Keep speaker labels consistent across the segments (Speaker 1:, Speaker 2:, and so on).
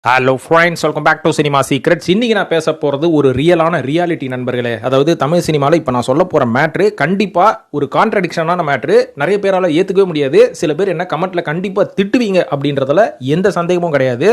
Speaker 1: Hello friends, welcome back to cinema secrets. இன்னைக்கு நான் பேச போகிறது ஒரு ரியாலிட்டி நண்பர்களே. அதாவது தமிழ் சினிமாவில் இப்போ நான் சொல்ல போகிற மேட்ரு கண்டிப்பாக ஒரு கான்ட்ரடிக்ஷனான மேட்ரு. நிறைய பேரால் ஏற்றுக்கவே முடியாது. சில பேர் என்ன கமெண்ட்டில் கண்டிப்பாக திட்டுவீங்க அப்படின்றதுல எந்த சந்தேகமும் கிடையாது.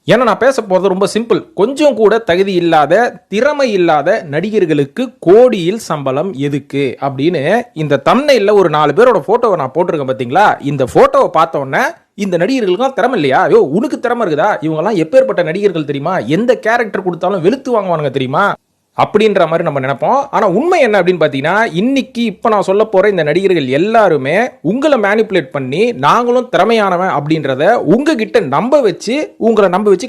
Speaker 1: ஏன்னா நான் பேச போகிறது ரொம்ப சிம்பிள். கொஞ்சம் கூட தகுதி இல்லாத, திறமை இல்லாத நடிகர்களுக்கு கோடியில் சம்பளம் எதுக்கு அப்படின்னு இந்த தம்ப்நெயில்ல ஒரு 4 பேரோட ஃபோட்டோவை நான் போட்டிருக்கேன் பார்த்தீங்களா. இந்த ஃபோட்டோவை பார்த்த உடனே இந்த நடிகர்களுக்குலாம் திறமை இல்லையா? ஐயோ, உனக்கு திறமை இருக்குதா? இவங்கெல்லாம் எப்பேற்பட்ட நடிகர்கள் தெரியுமா? எந்த கேரக்டர் கொடுத்தாலும் வெளுத்து வாங்குவானுங்க தெரியுமா? அப்படின்ற மாதிரி நம்ம நினைப்போம். ஆனால் உண்மை என்ன அப்படின்னு பார்த்தீங்கன்னா, இன்னைக்கு இப்போ நான் சொல்ல போகிற இந்த நடிகர்கள் எல்லாருமே உங்களை மேனிப்புலேட் பண்ணி நாங்களும் திறமையானவன் அப்படின்றத உங்ககிட்ட நம்ப வச்சு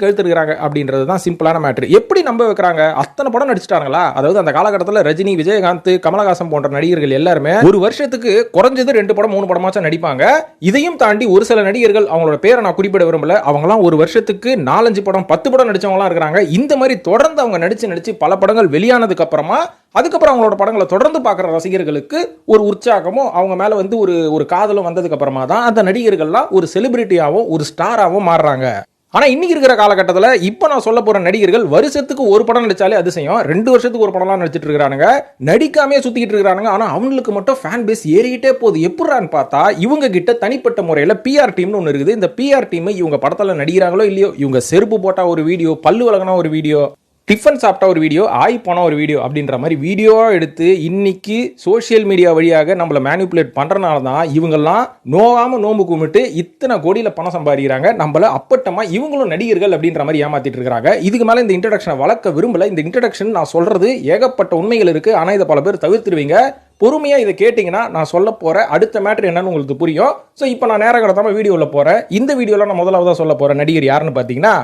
Speaker 1: கழுத்துருக்கிறாங்க அப்படின்றது தான் சிம்பிளான மேட்ரு. எப்படி நம்ப வைக்கிறாங்க? அத்தனை படம் நடிச்சிட்டாங்களா? அதாவது அந்த காலகட்டத்தில் ரஜினி, விஜயகாந்த், கமலஹாசன் போன்ற நடிகர்கள் எல்லாருமே ஒரு வருஷத்துக்கு குறைஞ்சது 2 படம் 3 படமாச்சும் நடிப்பாங்க. இதையும் தாண்டி ஒரு சில நடிகர்கள், அவங்களோட பேரை நான் குறிப்பிட விரும்பல, அவங்களாம் ஒரு வருஷத்துக்கு 4-5 படம் 10 படம் நடிச்சவங்களாம் இருக்கிறாங்க. இந்த மாதிரி தொடர்ந்து அவங்க நடிச்சு பல படங்கள் வெளியானதுக்கு அப்புறமா அதுக்கப்புறம் அவங்களோட படங்களை தொடர்ந்து பார்க்குற ரசிகர்களுக்கு ஒரு உற்சாகமும் அவங்க மேலே வந்து ஒரு காதலும் வந்ததுக்கு அப்புறமா தான் அந்த நடிகர்கள்லாம் ஒரு செலிபிரிட்டியாகவும் ஒரு ஸ்டாராகவும் மாறுறாங்க. ஆனால் இன்னைக்கு இருக்கிற காலகட்டத்தில் இப்போ நான் சொல்ல போகிற நடிகர்கள் வருஷத்துக்கு ஒரு படம் நடிச்சாலே அதிசயம். 2 வருஷத்துக்கு ஒரு படம்லாம் நடிச்சிட்டு இருக்கிறானுங்க. நடிக்காமே சுற்றிக்கிட்டு இருக்கிறானுங்க. ஆனால் அவங்களுக்கு மட்டும் ஃபேன் பேஸ் ஏறிக்கிட்டே போகுது. எப்படின்னு பார்த்தா இவங்க கிட்ட தனிப்பட்ட முறையில் பிஆர் டீம்னு ஒன்று இருக்குது. இந்த பிஆர் டீம் இவங்க படத்தில் நடிக்கிறாங்களோ இல்லையோ, இவங்க செருப்பு போட்டால் ஒரு வீடியோ, பல்லு விலகினா ஒரு வீடியோ, டிஃபன் சாப்பிட்டா ஒரு வீடியோ, ஆய் போன ஒரு வீடியோ அப்படின்ற மாதிரி வீடியோவாக எடுத்து இன்னைக்கு சோஷியல் மீடியா வழியாக நம்மளை மேனிப்புலேட் பண்ணுறனால தான் இவங்கெல்லாம் நோவாமல் நோம்பு கும்பிட்டு இத்தனை கோடியில் பணம் சம்பாதிக்கிறாங்க. நம்மள அப்பட்டமாக இவங்களும் நடிகர்கள் அப்படின்ற மாதிரி ஏமாத்திட்டு இருக்கிறாங்க. இதுக்கு மேலே இந்த இன்ட்ரடக்ஷனை வளர்க்க விரும்பல. இந்த இன்ட்ரடக்ஷன் நான் சொல்கிறது ஏகப்பட்ட உண்மைகள் இருக்குது. ஆனால் இதை பல பேர் தவிர்த்துருவீங்க. பொறுமையாக இதை கேட்டிங்கன்னா நான் சொல்ல போகிற அடுத்த மேட்ரு என்னன்னு உங்களுக்கு புரியும். ஸோ இப்போ நான் நேரம் கடத்தாமல் வீடியோவில் போகிறேன். இந்த வீடியோவில் நான் முதலாவதாக சொல்ல போகிற நடிகர் யாருன்னு பார்த்தீங்கன்னா,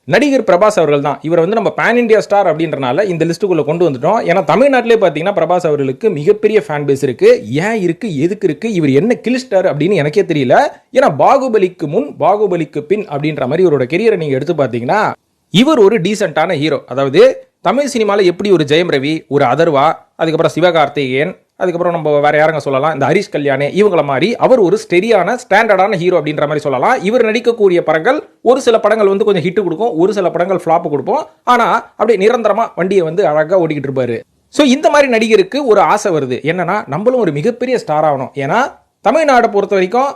Speaker 1: நடிகர் பிரபாஸ் அவர்கள் தான். இவர் வந்து நம்ம பேன் இண்டியா ஸ்டார் அப்படின்றனால இந்த லிஸ்ட்டுக்குள்ள கொண்டு வந்துட்டோம். ஏன்னா தமிழ்நாட்டிலே பார்த்தீங்கன்னா பிரபாஸ் அவர்களுக்கு மிகப்பெரிய ஃபேன் பேஸ் இருக்கு. ஏன் இருக்கு, எதுக்கு இருக்கு, இவர் என்ன கிளிஸ்டார் அப்படின்னு எனக்கே தெரியல. ஏன்னா பாகுபலிக்கு முன், பாகுபலிக்கு பின் அப்படின்ற மாதிரி இவரோட கெரியரை நீங்க எடுத்து பார்த்தீங்கன்னா, இவர் ஒரு டீசென்டான ஹீரோ. அதாவது தமிழ் சினிமாவில் எப்படி ஒரு ஜெயம் ரவி, ஒரு அதர்வா, அதுக்கப்புறம் சிவகார்த்திகேயன், அதுக்கப்புறம் நம்ம வேற யாருங்க சொல்லலாம், இந்த ஹரிஷ் கல்யாணே, இவங்கள மாதிரி அவர் ஒரு ஸ்டெடியான ஸ்டாண்டர்டான ஹீரோ அப்படின்ற மாதிரி சொல்லலாம். இவர் நடிக்கக்கூடிய படங்கள் ஒரு சில படங்கள் வந்து கொஞ்சம் ஹிட் கொடுக்கும், ஒரு சில படங்கள் ஃபிளாப் கொடுப்போம். ஆனா அப்படியே நிரந்தரமா வண்டியை வந்து அழகா ஓடிக்கிட்டு இருப்பாரு. ஸோ இந்த மாதிரி நடிகருக்கு ஒரு ஆசை வருது, என்னன்னா நம்மளும் ஒரு மிகப்பெரிய ஸ்டார் ஆகணும். ஏன்னா தமிழ்நாட்டை பொறுத்த வரைக்கும்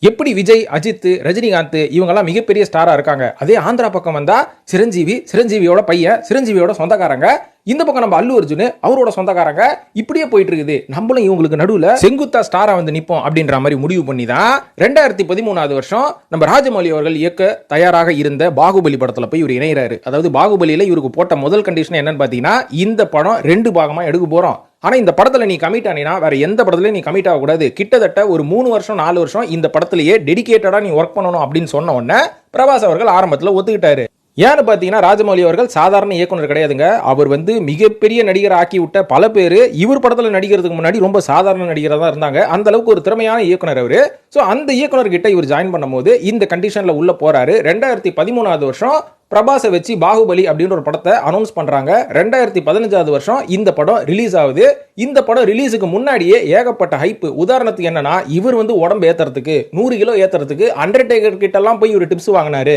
Speaker 1: எப்படி விஜய், அஜித், ரஜினிகாந்த் இவங்கெல்லாம் மிகப்பெரிய ஸ்டாரா இருக்காங்க, அதே ஆந்திரா பக்கம் வந்தா சிரஞ்சீவியோட பையன், சிரஞ்சீவியோட சொந்தக்காரங்க, இந்த பக்கம் நம்ம அல்லு அர்ஜுன் அவரோட சொந்தக்காரங்க, இப்படியே போயிட்டு இருக்குது. நம்மளும் இவங்களுக்கு நடுவில் செங்குத்தா ஸ்டாரா வந்து நிப்போம் அப்படின்ற மாதிரி முடிவு பண்ணி தான் 2013 வருஷம் நம்ம ராஜமௌலி அவர்கள் இயக்க தயாராக இருந்த பாகுபலி படத்துல போய் இவர் இணைகிறாரு. அதாவது பாகுபலியில இவருக்கு போட்ட முதல் கண்டிஷன் என்னன்னு பாத்தீங்கன்னா, இந்த படம் 2 பாகமா எடுக்க போறோம். ஆனா இந்த படத்துல நீ கமிட் ஆனினா வேற எந்த படத்துலயும் நீ கமிட் ஆகக்கூடாது. கிட்டத்தட்ட ஒரு 3 வருஷம் 4 வருஷம் இந்த படத்திலேயே டெடிகேட்டடா நீ ஒர்க் பண்ணணும் அப்படின்னு சொன்ன உடனே பிரபாஸ் அவர்கள் ஆரம்பத்தில் ஒத்துக்கிட்டாரு. ஏன்னு பார்த்தீங்கன்னா, ராஜமௌலி அவர்கள் சாதாரண இயக்குனர் கிடையாதுங்க. அவர் வந்து மிகப்பெரிய நடிகர் ஆக்கி விட்ட பல பேர் இவர் படத்தில் நடிக்கிறதுக்கு முன்னாடி ரொம்ப சாதாரண நடிகராக தான் இருந்தாங்க. அந்த அளவுக்கு ஒரு திறமையான இயக்குனர் அவர். ஸோ அந்த இயக்குனர் கிட்ட இவர் ஜாயின் பண்ணும்போது இந்த கண்டிஷன்ல உள்ள போறாரு. 2013 வருஷம் பிரபாஸை வச்சு பாகுபலி அப்படின்ற ஒரு படத்தை அனௌன்ஸ் பண்றாங்க. 2015 வருஷம் இந்த படம் ரிலீஸ் ஆகுது. இந்த படம் ரிலீஸுக்கு முன்னாடியே ஏகப்பட்ட ஹைப். உதாரணத்துக்கு என்னன்னா, இவர் வந்து உடம்பு ஏத்துறதுக்கு 100 கிலோ ஏத்துறதுக்கு அண்டர்டேக்கர் கிட்ட எல்லாம் போய் இவர் டிப்ஸ் வாங்கினாரு.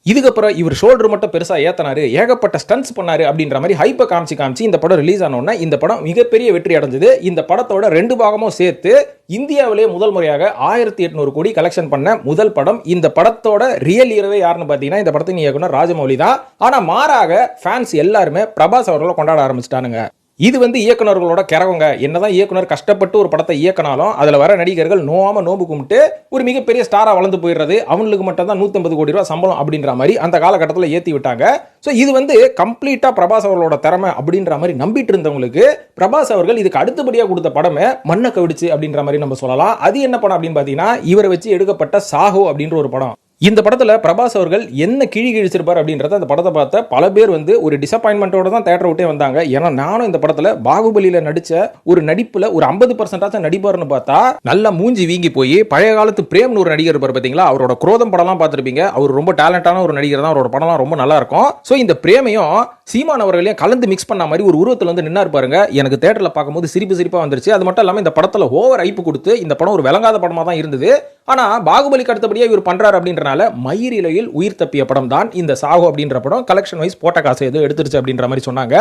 Speaker 1: இதுக்கப்புறம் இவர் ஷோல்டர் மட்டும் பெருசா ஏத்தனாரு, ஏகப்பட்ட ஸ்டன்ஸ் பண்ணாரு அப்படின்ற மாதிரி ஹைப்பை காமிச்சு இந்த படம் ரிலீஸ் ஆனோன்னா இந்த படம் மிகப்பெரிய வெற்றி அடைஞ்சது. இந்த படத்தோட 2 பாகமும் சேர்த்து இந்தியாவிலே முதல் முறையாக 1800 கோடி கலெக்ஷன் பண்ண முதல் படம். இந்த படத்தோட ரியல் ஹீரோவே யாருன்னு பார்த்தீங்கன்னா, இந்த படத்தின் இயக்குனர் ராஜமௌலி தான். ஆனா மாறாக ஃபேன்ஸ் எல்லாருமே பிரபாஸ் அவர்களை கொண்டாட ஆரம்பிச்சிட்டானுங்க. இது வந்து இயக்குனர்களோட கிறவங்க. என்னதான் இயக்குனர் கஷ்டப்பட்டு ஒரு படத்தை இயக்கினாலும் அதுல வர நடிகர்கள் நோவாம நோம்பு கும்பிட்டு ஒரு மிகப்பெரிய ஸ்டாரா வளர்ந்து போயிடுறது, அவங்களுக்கு மட்டும் தான் 150 கோடி ரூபாய் சம்பளம் அப்படின்ற மாதிரி அந்த காலகட்டத்தில் ஏற்றி விட்டாங்க. ஸோ இது வந்து கம்ப்ளீட்டா பிரபாஸ் அவர்களோட திறமை அப்படின்ற மாதிரி நம்பிட்டு இருந்தவங்களுக்கு பிரபாஸ் அவர்கள் இதுக்கு அடுத்தபடியாக கொடுத்த படமே மண்ணை கவிடுச்சு அப்படின்ற மாதிரி நம்ம சொல்லலாம். அது என்ன படம் அப்படின்னு பார்த்தீங்கன்னா, இவரை வச்சு எடுக்கப்பட்ட சாஹோ அப்படின்ற ஒரு படம். இந்த படத்துல பிரபாஸ் அவர்கள் என்ன கிழி கிழிச்சிருப்பார் அப்படின்றத அந்த படத்தை பார்த்த பல பேர் வந்து ஒரு டிசப்பாயின்மெண்டோட தான் தேட்டரை விட்டே வந்தாங்க. ஏன்னா நானும் இந்த படத்துல பாகுபலியில நடிச்ச ஒரு நடிப்புல ஒரு 50% நடிப்பார்னு பார்த்தா நல்லா மூஞ்சி வீங்கி போய் பழைய காலத்து பிரேம்னு ஒரு நடிகர் இருப்பார் பாத்தீங்களா. அவரோட குரோதம் படம்லாம் பார்த்திருப்பீங்க. அவர் ரொம்ப டேலண்டான ஒரு நடிகர் தான். அவரோட படம்லாம் ரொம்ப நல்லா இருக்கும். ஸோ இந்த பிரேமையும் சீமான் அவர்களையும் கலந்து மிக்ஸ் பண்ண மாதிரி ஒரு உருவத்தில் வந்து நின்னார் பாருங்க. எனக்கு தேட்டரில் பார்க்கும்போது சிரிப்பா வந்துருச்சு. அது மட்டும் இல்லாமல் இந்த படத்தில் ஓவர் ஐப்பு கொடுத்து இந்த படம் ஒரு விளங்காத படமாக தான் இருந்தது. ஆனா பாகுபலிக்கு அடுத்தபடியா இவர் பண்றாரு அப்படின்றனால மயிரிழையில் உயிர் தப்பிய படம் தான் இந்த சாஹோ அப்படின்ற படம். கலெக்ஷன் வைஸ் போட்ட காசு எதுவும் எடுத்துருச்சு அப்படின்ற மாதிரி சொன்னாங்க.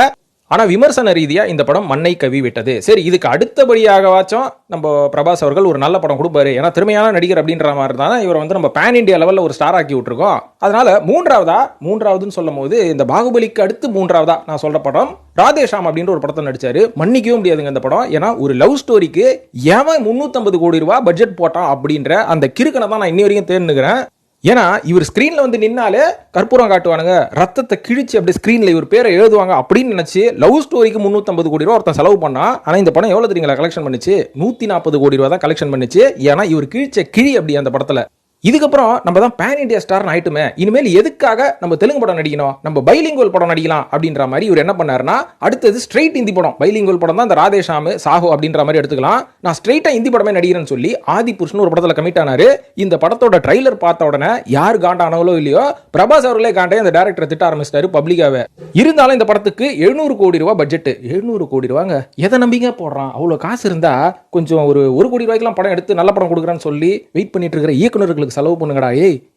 Speaker 1: ஆனா விமர்சன ரீதியா இந்த படம் மண்ணை கவி விட்டது. சரி, இதுக்கு அடுத்தபடியாகவாச்சும் நம்ம பிரபாஸ் அவர்கள் ஒரு நல்ல படம் கொடுப்பாரு, ஏன்னா திறமையான நடிகர் அப்படின்ற மாதிரி தான் இவர் வந்து நம்ம பேன் இண்டியா லெவல்ல ஒரு ஸ்டார் ஆக்கி விட்டுருக்கோம். அதனால மூன்றாவதுன்னு சொல்லும் போது இந்த பாகுபலிக்கு அடுத்து மூன்றாவதா நான் சொல்ற படம் ராதேஷாம் அப்படின்ற ஒரு படத்தை நடிச்சாரு. மன்னிக்கவே முடியாதுங்க இந்த படம். ஏன்னா ஒரு லவ் ஸ்டோரிக்கு எவன் 350 கோடி ரூபாய் பட்ஜெட் போட்டான் அப்படின்ற அந்த கிறுக்கனை தான் நான் இன்னி வரைக்கும் தேர்ந்துக்கிறேன். ஏன்னா இவர் ஸ்கிரீன்ல வந்து நின்னாலே கற்பூரம் காட்டுவானுங்க, ரத்தத்தை கிழிச்சு அப்படி ஸ்கிரீன்ல இவர் பேரை எழுதுவாங்க அப்படின்னு நினைச்சு லவ் ஸ்டோரிக்கு 350 கோடி ரூபா ஒருத்தன் செலவு பண்ணா. ஆனா இந்த படம் எவ்வளவு தெரியுங்களா கலெக்ஷன் பண்ணுச்சு? 140 கோடி ரூபா தான் கலெக்ஷன் பண்ணுச்சு. ஏன்னா இவர் கிழிச்ச கிழி அப்படி அந்த படத்துல. இதுக்கப்புறம் நம்ம தான் பேன் இண்டியா ஸ்டார் ஆயிட்டுமே, இனிமேல் எதுக்காக நம்ம தெலுங்கு படம் நடிக்கணும், நம்ம பைலிங்குவல் படம் நடிக்கலாம் அப்படின்ற மாதிரி இவர் என்ன பண்ணாருன்னா, அடுத்தது ஸ்ட்ரெயிட் ஹிந்தி படம், பைலிங்குவல் படம் தான் இந்த ராதேஷாம் சாஹோ அப்படின்ற மாதிரி எடுத்துக்கலாம், நான் ஸ்ட்ரெயிட்டா ஹிந்தி படமே நடிக்கிறேன்னு சொல்லி ஆதி புருஷன் ஒரு படத்துல கமிட் ஆனாரு. இந்த படத்தோட ட்ரைலர் பார்த்த உடனே யார் காண்டானவளோ இல்லையோ பிரபாஸ் அவர்களே காண்டே அந்த டைரக்டரை திட்ட ஆரம்பிச்சிட்டாரு பப்ளிக்காவே. இருந்தாலும் இந்த படத்துக்கு 700 கோடி ரூபாய் பட்ஜெட். 700 கோடி ரூபாங்க, எதை நம்பிங்க போடுறான்? அவ்வளவு காசு இருந்தா கொஞ்சம் ஒரு 1 கோடி ரூபாய்க்குலாம் படம் எடுத்து நல்ல படம் கொடுக்குறான்னு சொல்லி வெயிட் பண்ணிட்டு இருக்கிற இயக்குநர்களுக்கு செலவு பண்ணுங்கடா.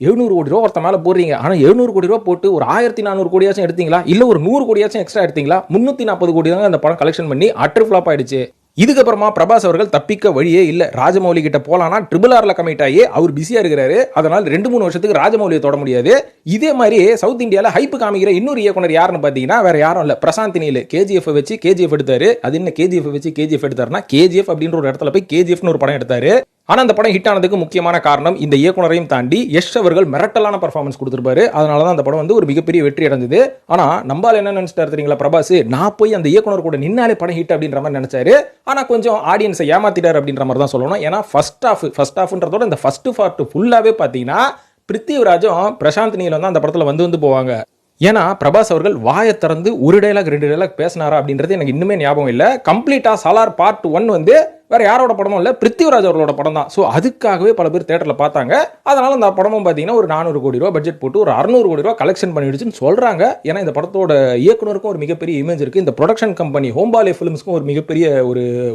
Speaker 1: 700 கோடி ரூபா ஒருத்த மேல போடுறீங்க, ஆனா 700 கோடி ரூபா போட்டு ஒரு 1400 கோடியாச்சும் எடுத்தீங்களா, இல்ல ஒரு 100 கோடியாச்சும் எக்ஸ்ட்ரா எடுத்தீங்களா? 340 கோடி தான் அந்த படம் கலெக்ஷன் பண்ணி அட்டர் ஃபிளாப் ஆயிடுச்சு. இதுக்கப்புறமா பிரபாஸ் அவர்கள் தப்பிக்க வழியே இல்ல. ராஜமௌலி கிட்ட போலானா RRR கமிட் ஆகி அவர் பிஸியா இருக்கிறாரு. அதனால 2-3 வருஷத்துக்கு ராஜமௌலியை தொட முடியாது. இதே மாதிரி சவுத் இந்தியால ஹைப் காமிக்கிற இன்னொரு இயக்குனர் யாருன்னு பாத்தீங்கன்னா வேற யாரும் இல்ல, பிரசாந்த் நீல். KGF வச்சு KGF எடுத்தாரு. அது என்ன KGF வச்சு KGF எடுத்தாருன்னா, KGF அப்படின்ற ஒரு இடத்துல போய் KGFன்னு ஒரு படம் எடுத்தாரு. ஆனா அந்த படம் ஹிட் ஆனதுக்கு முக்கியமான காரணம் இந்த இயக்குனரையும் தாண்டி யஷ் அவர்கள் மிரட்டலான பெர்ஃபார்மன்ஸ் கொடுத்திருப்பாரு. அதனால தான் அந்த படம் வந்து ஒரு மிகப்பெரிய வெற்றி அடைஞ்சது. ஆனா நம்பால என்ன நினைச்சிட்டாரு தெரியுங்களா பிரபாஸ், நான் போய் அந்த இயக்குனர் கூட நின்னாலே படம் ஹிட் அப்படின்ற மாதிரி நினைச்சாரு. ஆனா கொஞ்சம் ஆடியன்ஸை ஏமாத்திட்டாரு அப்படின்ற மாதிரி தான் சொல்லணும். ஏன்னா ஃபர்ஸ்ட் ஹாஃப்ன்றதோட இந்த ஃபர்ஸ்ட் பார்ட் ஃபுல்லாவே பாத்தீங்கன்னா பிருத்திவிராஜும் பிரசாந்த் நீலும் தான் அந்த படத்துல வந்து போவாங்க. ஏன்னா பிரபாஸ் அவர்கள் வாயை திறந்து ஒரு டைலாக் 2 டைலாக் பேசினாரா அப்படின்றது எனக்கு இன்னுமே ஞாபகம் இல்லை. கம்ப்ளீட்டா சாலார் பார்ட் 1 வந்து வேற யாரோட படமும் இல்லை, பிருத்திவிராஜ் அவர்களோட படம் தான். ஸோ அதுக்காகவே பல பேர் தேட்டர்ல பார்த்தாங்க. அதனால அந்த படமும் பார்த்தீங்கன்னா ஒரு 400 கோடி ரூபா பட்ஜெட் போட்டு ஒரு 600 கோடி ரூபா கலெக்ஷன் பண்ணிடுச்சுன்னு சொல்றாங்க. ஏன்னா இந்த படத்தோட இயக்குனருக்கும் ஒரு மிகப்பெரிய இமேஜ் இருக்கு, இந்த ப்ரொடக்ஷன் கம்பெனி ஹோம்பாலே ஃபிலிம்ஸ்க்கும் ஒரு மிகப்பெரிய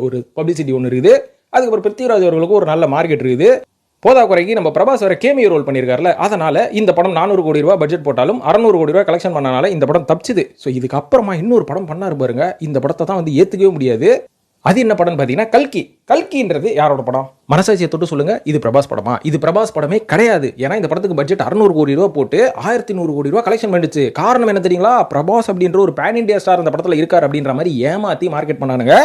Speaker 1: ஒரு பப்ளிசிட்டி ஒன்று இருக்குது. அதுக்கப்புறம் பிருத்திவிராஜ் அவர்களுக்கும் ஒரு நல்ல மார்க்கெட் இருக்குது. போதா குறைக்கு நம்ம பிரபாஸ் வர கேமியோ ரோல் பண்ணியிருக்காருல, அதனால இந்த படம் 400 கோடி ரூபாய் பட்ஜெட் போட்டாலும் 600 கோடி ரூபாய் கலெக்ஷன் பண்ணனால இந்த படம் தப்பிச்சுது. ஸோ இதுக்கு அப்புறமா இன்னொரு படம் பண்ணாரு பாருங்க, இந்த படத்தை தான் வந்து ஏத்துக்கவே முடியாது. அது என்ன படம் பார்த்தீங்கன்னா கல்கின்றது யாரோட படம்? மனசாட்சியை தொட்டு சொல்லுங்க, இது பிரபாஸ் படமா? இது பிரபாஸ் படமே கிடையாது. ஏன்னா இந்த படத்துக்கு பட்ஜெட் 600 கோடி ரூபாய் போட்டு 1100 கோடி ரூபாய் கலெக்ஷன் பண்ணிடுச்சு. காரணம் என்ன தெரியுங்களா? பிரபாஸ் அப்படின்ற ஒரு பேன் இண்டியா ஸ்டார் இந்த படத்துல இருக்காரு அப்படின்ற மாதிரி ஏமாத்தி மார்க்கெட் பண்ணானுங்க.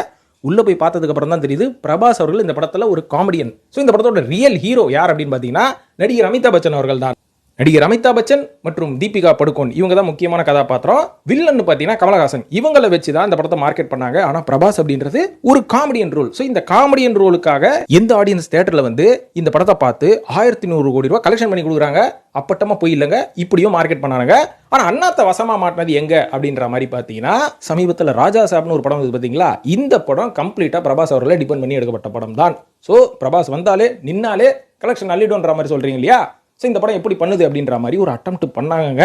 Speaker 1: உள்ள போய் பார்த்ததுக்கு அப்புறம் தான் தெரியுது பிரபாஸ் அவர்கள் இந்த படத்துல ஒரு காமெடியன். ஸோ இந்த படத்தோட ரியல் ஹீரோ யார் அப்படின்னு பார்த்தீங்கன்னா நடிகர் அமிதாப் பச்சன் அவர்கள் தான். நடிகர் அமிதாப் பச்சன் மற்றும் தீபிகா படுகோன் இவங்க தான் முக்கியமான கதாபாத்திரம். வில்லன் பார்த்தீங்கன்னா கமலஹாசன். இவங்களை வச்சு தான் இந்த படத்தை மார்க்கெட் பண்ணாங்க. ஆனா பிரபாஸ் அப்படின்றது ஒரு காமெடியன் ரோல். ஸோ இந்த காமெடியன் ரோலுக்காக எந்த ஆடியன்ஸ் தியேட்டர்ல வந்து இந்த படத்தை பார்த்து 1100 கோடி ரூபாய் கலெக்ஷன் பண்ணி கொடுக்குறாங்க. அப்பட்டமா போய் இல்லைங்க, இப்படியும் மார்க்கெட் பண்ணாங்க. ஆனா அண்ணாத்த வசமா மாட்டினது எங்க அப்படின்ற மாதிரி பாத்தீங்கன்னா சமீபத்தில் ராஜா சாப்னு ஒரு படம் வந்து பாத்தீங்களா, இந்த படம் கம்ப்ளீட்டா பிரபாஸ் அவர்களை டிபெண்ட் பண்ணி எடுக்கப்பட்ட படம் தான். ஸோ பிரபாஸ் வந்தாலே நின்னாலே கலெக்ஷன் அள்ளிடும்ன்ற மாதிரி சொல்றீங்க இல்லையா? ஸோ இந்த படம் எப்படி பண்ணுது அப்படின்ற மாதிரி ஒரு அட்டெம்ப்ட் பண்ணாங்க.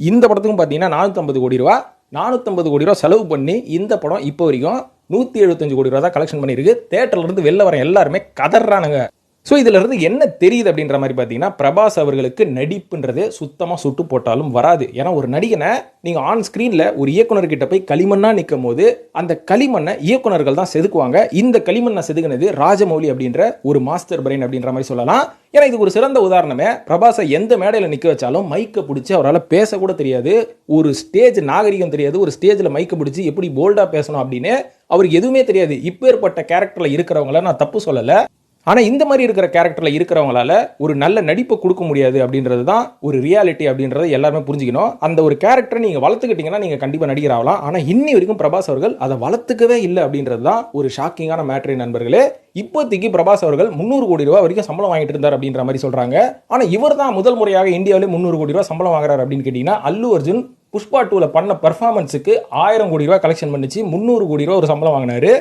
Speaker 1: இந்த படத்துக்கும் பார்த்தீங்கன்னா 450 கோடி ரூபா செலவு பண்ணி இந்த படம் இப்போ வரைக்கும் 175 கோடி ரூபா தான் கலெக்ஷன் பண்ணியிருக்கு. தேட்டர்ல இருந்து வெளில வர எல்லாருமே கதறானுங்க. ஸோ இதுல இருந்து என்ன தெரியுது அப்படின்ற மாதிரி பார்த்தீங்கன்னா பிரபாஸ் அவர்களுக்கு நடிப்புன்றது சுத்தமாக சுட்டு போட்டாலும் வராது. ஏன்னா ஒரு நடிகனை நீங்கள் ஆன் ஸ்க்ரீனில் ஒரு இயக்குனர்கிட்ட போய் களிமண்ணா நிற்கும் போது அந்த களிமண்ணை இயக்குனர்கள் தான் செதுக்குவாங்க. இந்த களிமண்ணை செதுக்குனது ராஜமௌலி அப்படின்ற ஒரு மாஸ்டர் பிரெயின் அப்படின்ற மாதிரி சொல்லலாம். ஏன்னா இதுக்கு ஒரு சிறந்த உதாரணமே, பிரபாஸை எந்த மேடையில் நிற்க வச்சாலும் மைக்கை பிடிச்சி அவரால் பேசக்கூட தெரியாது, ஒரு ஸ்டேஜ் நாகரிகம் தெரியாது, ஒரு ஸ்டேஜில் மைக்கை பிடிச்சி எப்படி போல்டாக பேசணும் அப்படின்னு அவருக்கு எதுவுமே தெரியாது. இப்பேற்பட்ட கேரக்டரில் இருக்கிறவங்கள நான் தப்பு சொல்லலை. ஆனால் இந்த மாதிரி இருக்கிற கேரக்டரில் இருக்கிறவங்களால ஒரு நல்ல நடிப்பை கொடுக்க முடியாது அப்படின்றது தான் ஒரு ரியாலிட்டி அப்படின்றத எல்லாருமே புரிஞ்சுக்கணும். அந்த ஒரு கேரக்டரை நீங்கள் வளர்த்துக்கிட்டீங்கன்னா நீங்கள் கண்டிப்பாக நடிகர் ஆகலாம். ஆனால் இன்னி வரைக்கும் பிரபாஸ் அவர்கள் அதை வளர்த்துக்கவே இல்லை அப்படின்றது தான் ஒரு ஷாக்கிங்கான மேட்ரு நண்பர்களே. இப்போதைக்கு பிரபாஸ் அவர்கள் 300 கோடி ரூபாய் வரைக்கும் சம்பளம் வாங்கிட்டு இருந்தார் அப்படின்ற மாதிரி சொல்கிறாங்க. ஆனால் இவர் தான் முதல் முறையாக இந்தியாவிலே 300 கோடி ரூபாய் சம்பளம் வாங்குறாரு அப்படின்னு கேட்டிங்கன்னா அல்லு அர்ஜுன் புஷ்பா 2ல பண்ண பெர்ஃபார்மன்ஸுக்கு 1000 கோடி ரூபாய் கலெக்ஷன் பண்ணிச்சு, 300 கோடி ரூபாய் ஒரு சம்பளம் வாங்கினாரு.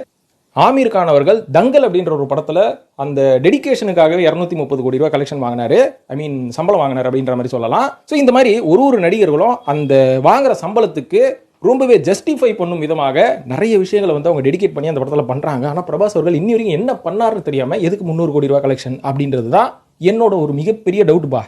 Speaker 1: ஆமீர் கான் அவர்கள் தங்கல் அப்படின்ற ஒரு படத்தில் அந்த டெடிகேஷனுக்காகவே 230 கோடி ரூபாய் கலெக்ஷன் வாங்கினாரு, சம்பளம் வாங்கினார் அப்படின்ற மாதிரி சொல்லலாம். ஸோ இந்த மாதிரி ஒரு நடிகர்களும் அந்த வாங்குற சம்பளத்துக்கு ரொம்பவே ஜஸ்டிஃபை பண்ணும் விதமாக நிறைய விஷயங்களை வந்து அவங்க டெடிகேட் பண்ணி அந்த படத்தில் பண்ணுறாங்க. ஆனால் பிரபாஸ் அவர்கள் இன்னி வரைக்கும் என்ன பண்ணாருன்னு தெரியாமல் எதுக்கு 300 கோடி ரூபாய் கலெக்ஷன் அப்படின்றது தான் என்னோட ஒரு மிகப்பெரிய டவுட்பா.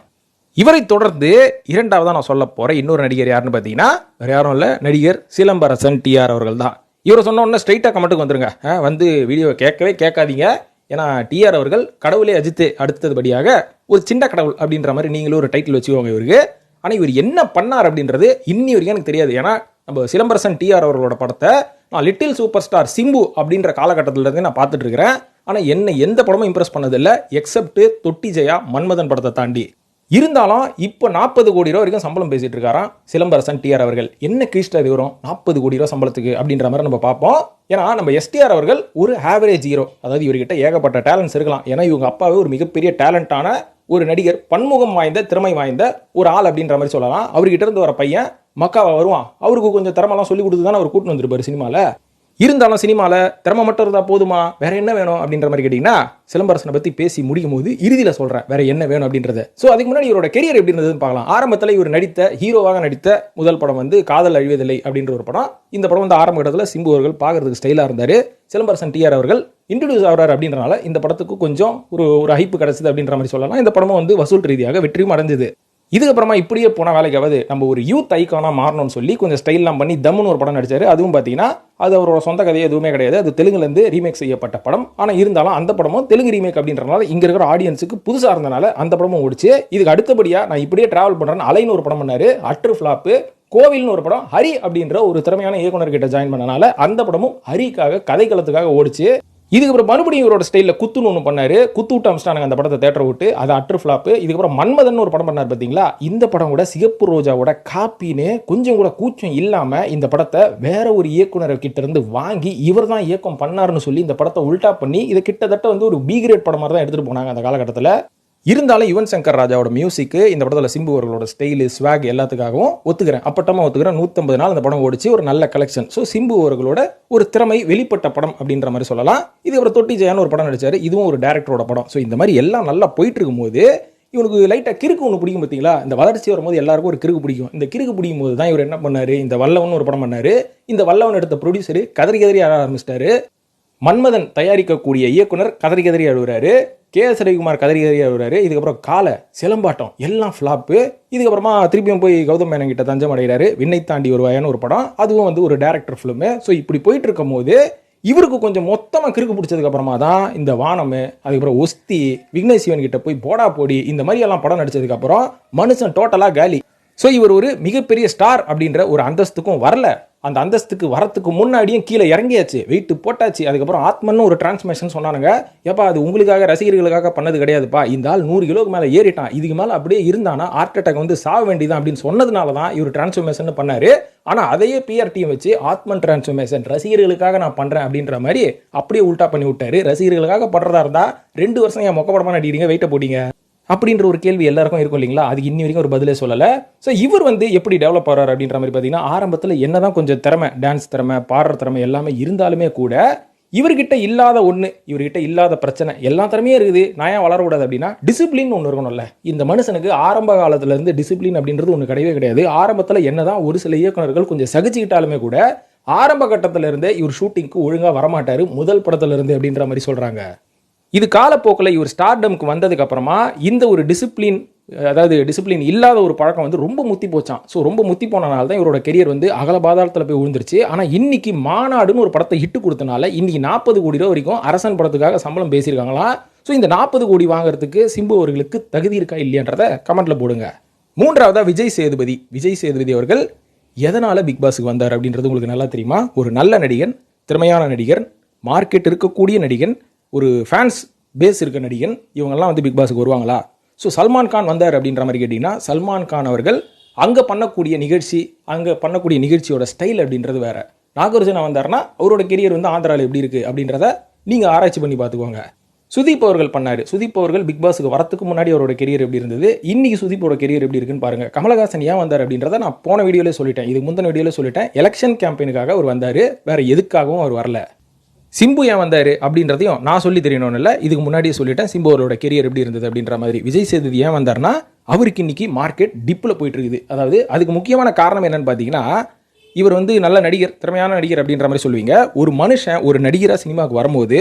Speaker 1: இவரை தொடர்ந்து இரண்டாவதாக நான் சொல்ல போகிற இன்னொரு நடிகர் யாருன்னு பார்த்தீங்கன்னா வேறு யாரும் இல்லை, நடிகர் சிலம்பரசன் டிஆர் அவர்கள் தான். இவரை சொன்ன உடனே ஸ்ட்ரைட்டாக கமெண்ட்டுக்கு வந்துருங்க, வந்து வீடியோ கேட்கவே கேட்காதீங்க. ஏன்னா டிஆர் அவர்கள் கடவுளே அஜித்து அடுத்ததுபடியாக ஒரு சின்ன கடவுள் அப்படின்ற மாதிரி நீங்களும் ஒரு டைட்டில் வச்சுக்கோங்க இவருக்கு. ஆனால் இவர் என்ன பண்ணார் அப்படின்றது இன்னி வரைக்கும் எனக்கு தெரியாது. ஏன்னா நம்ம சிலம்பரசன் டிஆர் அவர்களோட படத்தை நான் லிட்டில் சூப்பர் ஸ்டார் சிம்பு அப்படின்ற காலகட்டத்திலேருந்து நான் பார்த்துட்டு இருக்கிறேன். ஆனால் என்ன எந்த படமும் இம்ப்ரெஸ் பண்ணதில்லை எக்ஸப்ட் தொட்டி ஜெயா மன்மதன் படத்தை தாண்டி. இருந்தாலும் இப்போ 40 கோடி ரூபா வரைக்கும் சம்பளம் பேசிட்டு இருக்காராம் சிலம்பரசன் டிஆர் அவர்கள். என்ன கிறிஸ்டர் வரும் 40 கோடி ரூபா சம்பளத்துக்கு அப்படின்ற மாதிரி நம்ம பார்ப்போம். ஏன்னா நம்ம எஸ்டிஆர் அவர்கள் ஒரு ஆவரேஜ் ஹீரோ, அதாவது இவர்கிட்ட ஏகப்பட்ட டேலண்ட்ஸ் இருக்கலாம். ஏன்னா இவங்க அப்பாவே ஒரு மிகப்பெரிய டேலண்டான ஒரு நடிகர், பன்முகம் வாய்ந்த திறமை வாய்ந்த ஒரு ஆள் அப்படின்ற மாதிரி சொல்லலாம். அவர்கிட்ட இருந்து வர பையன் மக்காவா வருவான், அவருக்கு கொஞ்சம் திறமெல்லாம் சொல்லி கொடுத்து தானே அவர் கூட்டின்னு வந்துருப்பாரு சினிமாவில். இருந்தாலும் சினிமாவில் திறமை மட்டும் இருந்தால் போதுமா, வேற என்ன வேணும் அப்படின்ற மாதிரி கேட்டிங்கன்னா சிலம்பரசனை பற்றி பேசி முடிக்கும் போது இறுதியில் சொல்கிறேன் வேற என்ன வேணும் அப்படின்றது. ஸோ அதுக்கு முன்னாடி இவரோட கெரியர் எப்படி இருந்ததுன்னு பார்க்கலாம். ஆரம்பத்தில் இவர் நடித்த ஹீரோவாக நடித்த முதல் படம் வந்து காதல் அழிவதில்லை அப்படின்ற ஒரு படம். இந்த படம் வந்து ஆரம்ப இடத்துல சிம்பு அவர்கள் பார்க்கறதுக்கு ஸ்டைலாக இருந்தார். சிலம்பரசன் டிஆர் அவர்கள் இன்ட்ரடியூஸ் ஆகிறார் அப்படின்றனால இந்த படத்துக்கு கொஞ்சம் ஒரு ஹைப்பு கிடச்சிது அப்படின்ற மாதிரி சொல்லலாம். இந்த படமும் வந்து வசூல் ரீதியாக வெற்றியும் அடைஞ்சது. இதுக்கப்புறமா இப்படியே போன வேலைக்காவது நம்ம ஒரு யூத் ஐக்கானாக மாறணும்னு சொல்லி கொஞ்சம் ஸ்டைல்லாம் பண்ணி தம்முன்னு ஒரு படம் நடிச்சாரு. அதுவும் பார்த்தீங்கன்னா அது அவரோட சொந்த கதையே எதுவுமே கிடையாது, அது தெலுங்குலேருந்து ரீமேக் செய்யப்பட்ட படம். ஆனால் இருந்தாலும் அந்த படமும் தெலுங்கு ரீமேக் அப்படின்றனால இங்கே இருக்கிற ஆடியன்ஸுக்கு புதுசாக இருந்தனால அந்த படமும் ஓடிச்சு. இதுக்கு அடுத்தபடியாக நான் இப்படியே டிராவல் பண்ணுறேன்னு அலைன்னு ஒரு படம் பண்ணாரு, அட்ரு ஃப்ளாப்பு. கோவில்னு ஒரு படம் ஹரி அப்படின்ற ஒரு திறமையான இயக்குனர்கிட்ட ஜாயின் பண்ணனால அந்த படமும் ஹரிக்காக கதைக்களத்துக்காக ஓடிச்சு. இதுக்கப்புறம் மறுபடியும் இவரோட ஸ்டைலில் குத்துன்னு ஒன்று பண்ணாரு, குத்து விட்டு அமிச்சிட்டானுங்க அந்த படத்தை தேட்டரை விட்டு, அது அட்ரு ஃப்ளாப்பு. இதுக்கப்புறம் மன்மதன் ஒரு படம் பண்ணார் பார்த்தீங்களா, இந்த படம் கூட சிகப்பு ரோஜாவோட காப்பின்னு கொஞ்சம் கூட கூச்சம் இல்லாமல் இந்த படத்தை வேற ஒரு இயக்குனர் கிட்ட இருந்து வாங்கி இவர் தான் இயக்கம் பண்ணாருன்னு சொல்லி இந்த படத்தை உல்டா பண்ணி இதை கிட்டத்தட்ட வந்து ஒரு பி கிரேட் படம் மாதிரி தான் எடுத்துகிட்டு போனாங்க அந்த காலகட்டத்தில். இருந்தாலும் யுவன் சங்கர் ராஜாவோட மியூசிக்கு இந்த படத்தில் சிம்பு அவர்களோட ஸ்டைலு ஸ்வாக் எல்லாத்துக்காகவும் ஒத்துக்கிறேன், அப்பட்டமாக ஒத்துக்கிறேன். 150 நாள் அந்த படம் ஓடிச்சு, ஒரு நல்ல கலெக்ஷன். ஸோ சிம்பு அவர்களோட ஒரு திறமை வெளிப்பட்ட படம் அப்படின்ற மாதிரி சொல்லலாம். இது ஒரு தொட்டி ஜெயான்னு ஒரு படம் நடிச்சாரு, இதுவும் ஒரு டேரக்டரோட படம். ஸோ இந்த மாதிரி எல்லாம் நல்லா போயிட்டு இருக்கும்போது இவனுக்கு லைட்டாக கிறுக்கு ஒன்று பிடிக்கும் பார்த்தீங்களா. இந்த வளர்ச்சி வரும்போது எல்லாருக்கும் ஒரு கிறுக்கு பிடிக்கும். இந்த கிறுக்கு பிடிக்கும் போது தான் இவர் என்ன பண்ணாரு, இந்த வல்லவன் ஒரு படம் பண்ணாரு. இந்த வல்லவன் எடுத்த ப்ரொடியூசர் கதறி கதறி ஆட ஆரம்பிச்சிட்டாரு. மன்மதன் தயாரிக்கக்கூடிய இயக்குனர் கதறி கதறி அழுகிறாரு, கே.எஸ். ரவிக்குமார் கதறி கதறி அழுகிறாரு. இதுக்கப்புறம் கால சிலம்பாட்டம் எல்லாம் ஃப்ளாப்பு. இதுக்கப்புறமா திருப்பியும் போய் கௌதம் மேனன் கிட்ட தஞ்சம் அடைகிறாரு, விண்ணை தாண்டி ஒரு வயன்னு ஒரு படம், அதுவும் வந்து ஒரு டேரக்டர் ஃபிலிமு. ஸோ இப்படி போயிட்டு இருக்கும் போது இவருக்கு கொஞ்சம் மொத்தமாக கிறுக்கு பிடிச்சதுக்கு அப்புறமா தான் இந்த வானம், அதுக்கப்புறம் ஒஸ்தி, விக்னேஷ் சிவன் கிட்ட போய் போடா போடி இந்த மாதிரி எல்லாம் படம் நடிச்சதுக்கு அப்புறம் மனுஷன் டோட்டலாக காலி. ஸோ இவர் ஒரு மிகப்பெரிய ஸ்டார் அப்படின்ற ஒரு அந்தஸ்துக்கும் வரல. அந்த அந்தஸ்துக்கு வரத்துக்கு முன்னாடியும் கீழே இறங்கியாச்சு, வெயிட்டு போட்டாச்சு. அதுக்கப்புறம் ஆத்மன்னு ஒரு டிரான்ஸ்மேஷன் சொன்னானுங்க. ஏப்பா அது உங்களுக்காக ரசிகர்களுக்காக பண்ணது கிடையாதுப்பா, இந்த ஆள் 100 கிலோக்கு மேலே ஏறிட்டான், இதுக்கு மேலே அப்படியே இருந்தானா ஹார்ட் அட்டாக் வந்து சாக வேண்டியதான் அப்படின்னு சொன்னதுனால தான் இவர் டிரான்ஸ்ஃபர்மேஷன் பண்ணாரு. ஆனால் அதையே பிஆர் டீம் வச்சு ஆத்மன் டிரான்ஸ்ஃபர்மேஷன் ரசிகர்களுக்காக நான் பண்ணுறேன் அப்படின்ற மாதிரி அப்படியே உல்டா பண்ணி விட்டாரு. ரசிகர்களுக்காக பண்ணுறதா இருந்தால் 2 வருஷம் என் மொக்கப்படமாக நடிக்கிறீங்க, வெயிட்டை போட்டீங்க அப்படின்ற ஒரு கேள்வி எல்லாருக்கும் இருக்கும் இல்லைங்களா. அதுக்கு இன்னி வரைக்கும் ஒரு பதிலே சொல்லலை. ஸோ இவர் வந்து எப்படி டெவலப் ஆகிறார் அப்படின்ற மாதிரி பார்த்தீங்கன்னா, ஆரம்பத்தில் என்னதான் கொஞ்சம் திறமை, டான்ஸ் திறமை, பாடுற திறமை எல்லாமே இருந்தாலுமே கூட இவர்கிட்ட இல்லாத ஒன்று, இவர்கிட்ட இல்லாத பிரச்சனை, எல்லா திறமையும் இருக்குது, நான் ஏன் வளரக்கூடாது அப்படின்னா டிசிப்ளின் ஒன்று இருக்கணும்ல. இந்த மனுஷனுக்கு ஆரம்ப காலத்துலேருந்து டிசிப்ளின் அப்படின்றது ஒன்று கிடையவே கிடையாது. ஆரம்பத்தில் என்னதான் ஒரு சில இயக்குனர்கள் கொஞ்சம் சகிச்சுக்கிட்டாலுமே கூட ஆரம்ப கட்டத்திலிருந்தே இவர் ஷூட்டிங்க்கு ஒழுங்காக வரமாட்டார் முதல் படத்திலிருந்து அப்படின்ற மாதிரி சொல்கிறாங்க. இது காலப்போக்கில் இவர் ஸ்டார்டம்க்கு வந்ததுக்கு அப்புறமா இந்த ஒரு டிசிப்ளின், அதாவது டிசிப்ளின் இல்லாத ஒரு பழக்கம் வந்து ரொம்ப முத்தி போச்சான். ஸோ ரொம்ப முத்தி போனனால தான் இவரோட கெரியர் வந்து அகல பாதாளத்தில் போய் விழுந்துருச்சு. ஆனால் இன்னைக்கு மாநாடுன்னு ஒரு படத்தை ஹிட்டு கொடுத்தனால இன்னைக்கு 40 கோடி ரூபா வரைக்கும் அரசன் படத்துக்காக சம்பளம் பேசியிருக்காங்களாம். ஸோ இந்த 40 கோடி வாங்குறதுக்கு சிம்பு அவர்களுக்கு தகுதி இருக்கா இல்லையான்றதை கமெண்ட்ல போடுங்க. மூன்றாவதா விஜய் சேதுபதி. விஜய் சேதுபதி அவர்கள் எதனால் பிக் பாஸுக்கு வந்தார் அப்படின்றது உங்களுக்கு நல்லா தெரியுமா. ஒரு நல்ல நடிகன், திறமையான நடிகர், மார்க்கெட் இருக்கக்கூடிய நடிகன், ஒரு ஃபேன்ஸ் பேஸ் இருக்க நடிகன், இவங்கெல்லாம் வந்து பிக் பாஸுக்கு வருவாங்களா? ஸோ சல்மான் கான் வந்தார் அப்படின்ற மாதிரி கேட்டிங்கன்னா, சல்மான் கான் அவர்கள் அங்கே பண்ணக்கூடிய நிகழ்ச்சியோட ஸ்டைல் அப்படின்றது வேறு. நாகார்ஜுனா வந்தார்னா அவரோட கெரியர் வந்து ஆந்திராவில் எப்படி இருக்குது அப்படின்றத நீங்கள் ஆராய்ச்சி பண்ணி பார்த்துக்கோங்க. சுதீப் அவர்கள் பண்ணார். சுதீப் அவர்கள் பிக் பாஸுக்கு வரத்துக்கு முன்னாடி அவரோட கெரியர் எப்படி இருந்தது, இன்னைக்கு சுதீப்போட கெரியர் எப்படி இருக்குன்னு பாருங்க. கமலஹாசன் ஏன் வந்தார் அப்படின்றத நான் போன வீடியோவில் சொல்லிட்டேன், இதுக்கு முந்தின வீடியோவில் சொல்லிட்டேன். எலெக்ஷன் கேம்பெயினுக்காக அவர் வந்தார், வேறு எதுக்காகவும் அவர் வரல. சிம்பு ஏன் வந்தார் அப்படின்றதையும் நான் சொல்லி தெரியணும்னு இல்லை, இதுக்கு முன்னாடியே சொல்லிட்டேன் சிம்பு அவரோட கெரியர் எப்படி இருந்தது அப்படின்ற மாதிரி. விஜய் சேதுபதி ஏன் வந்தார்னா அவருக்கு இன்னைக்கு மார்க்கெட் டிப்பில் போயிட்டு இருக்குது. அதாவது அதுக்கு முக்கியமான காரணம் என்னன்னு பார்த்தீங்கன்னா, இவர் வந்து நல்ல நடிகர், திறமையான நடிகர் அப்படின்ற மாதிரி சொல்லுவீங்க. ஒரு மனுஷன் ஒரு நடிகராக சினிமாவுக்கு வரும்போது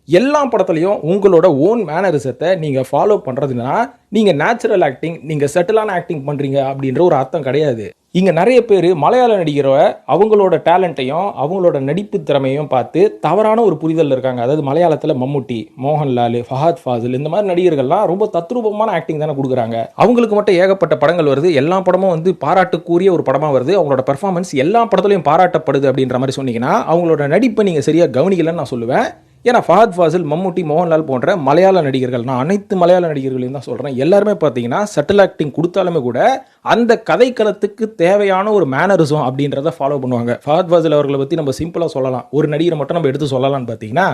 Speaker 1: எல்லா படத்துலையும் உங்களோட ஓன் மேனரிசத்தை நீங்கள் ஃபாலோ பண்ணுறதுனா நீங்கள் நேச்சுரல் ஆக்டிங், நீங்கள் செட்டிலான ஆக்டிங் பண்ணுறீங்க அப்படின்ற ஒரு அர்த்தம் கிடையாது. இங்கே நிறைய பேர் மலையாள நடிகரை அவங்களோட டேலண்ட்டையும் அவங்களோட நடிப்பு திறமையும் பார்த்து தவறான ஒரு புரிதல் இருக்காங்க. அதாவது மலையாளத்தில் மம்முட்டி, மோகன்லால், ஃபஹத் ஃபாசில் இந்த மாதிரி நடிகர்கள்லாம் ரொம்ப தத்ரூபமான ஆக்டிங் தானே கொடுக்குறாங்க. அவங்களுக்கு மட்டும் ஏகப்பட்ட படங்கள் வருது, எல்லா படமும் வந்து பாராட்டுக்குரிய ஒரு படமாக வருது, அவங்களோட பெர்ஃபார்மன்ஸ் எல்லா படத்துலையும் பாராட்டப்படுது அப்படின்ற மாதிரி சொன்னீங்கன்னா அவங்களோட நடிப்பை நீங்கள் சரியாக கவனிக்கலன்னு நான் சொல்லுவேன். ஏன்னா ஃபஹத் ஃபாசில், மம்முட்டி, மோகன்லால் போன்ற மலையாள நடிகர்கள், நான் அனைத்து மலையாள நடிகர்களையும் தான் சொல்கிறேன், எல்லாருமே பார்த்தீங்கன்னா சட்டில் ஆக்டிங் கொடுத்தாலுமே கூட அந்த கதைக்களத்துக்கு தேவையான ஒரு மேனரிசம் அப்படின்றத ஃபாலோ பண்ணுவாங்க. ஃபஹத் ஃபாசில் அவர்களை பற்றி நம்ம சிம்பிளாக சொல்லலாம், ஒரு நடிகரை மட்டும் நம்ம எடுத்து சொல்லலாம்னு பார்த்தீங்கன்னா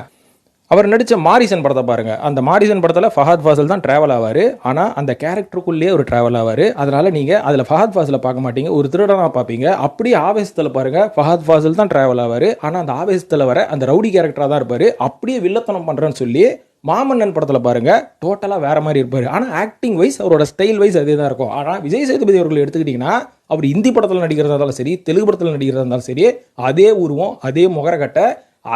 Speaker 1: அவர் நடித்த மாரிசன் படத்தை பாருங்கள். அந்த மாரிசன் படத்தில் ஃபஹத் ஃபாசில் தான் ட்ராவல் ஆவார், ஆனால் அந்த கேரக்டருக்குள்ளேயே ஒரு ட்ராவல் ஆவார். அதனால் நீங்கள் அதில் ஃபஹத் ஃபாசிலை பார்க்க மாட்டீங்க, ஒரு திருடனாக பார்ப்பீங்க. அப்படியே ஆவேசத்தில் பாருங்கள், ஃபஹத் ஃபாசில் தான் ட்ராவல் ஆவார், ஆனால் அந்த ஆவேசத்தில் வர அந்த ரவுடி கேரக்டராக தான் இருப்பார். அப்படியே வில்லத்தனம் பண்ணுறேன்னு சொல்லி மாமன்னன் படத்தில் பாருங்கள், டோட்டலாக வேறு மாதிரி இருப்பார். ஆனால் ஆக்டிங் வைஸ் அவரோட ஸ்டைல் வைஸ் அதே தான் இருக்கும். ஆனால் விஜய் சேதுபதி அவர்கள் எடுத்துக்கிட்டிங்கன்னா அவர் ஹிந்தி படத்தில் நடிக்கிறதா இருந்தாலும் சரி, தெலுங்கு படத்தில் நடிக்கிறதா இருந்தாலும் சரி, அதே உருவம், அதே முகரக்கட்டை,